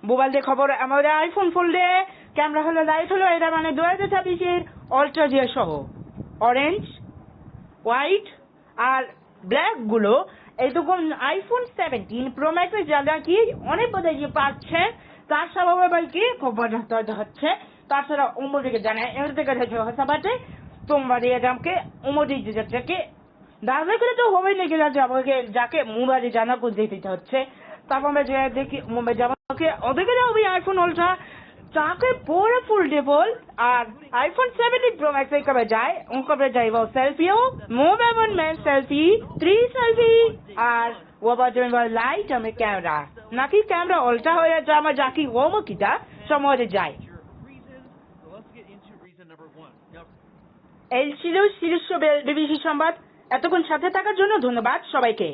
Mobile দিয়ে খবর আমাদের আইফোন ফোল্ডে ক্যামেরা হলো লাইট হলো এটা মানে 2026-এর আল্ট্রা জিয়া সহ অরেঞ্জ হোয়াইট আর ব্ল্যাক গুলো এইরকম আইফোন 17 প্রো ম্যাক্সের যা কি অনেক বোধহয় যে পাচ্ছে তার স্বভাবে ভাই কি খবর হচ্ছে তাছাড়া উমরিকে জানায় এর থেকে হসাবাটে তোমরা দিয়ে আমাকে উমরি যাচ্ছে দাদা করে তো হবে নাকি যাকে যাকে মোবাইলে জানা করতে দিতে হচ্ছে তারপর আমরা যে দেখি মুম্বাই যাবাকে ওদেরকে ওই আইফোন আল্ট্রা তাকে পুরো फोल्डेबल আর আইফোন 17 প্রো ম্যাক্স এই কবে যায় উনকবে যাইবো সেলফিও মোবাইল में সেলফি 3 সেলফি আর ও বাজে লাইট আমি ক্যামেরা নাকি ক্যামেরা উল্টা হয়ে যায় আমার যাকি ও মকিটা সময় যায় এই ছিল শীর্ষ বিবিসি সংবাদ এতক্ষণ সাথে থাকার জন্য ধন্যবাদ সবাইকে।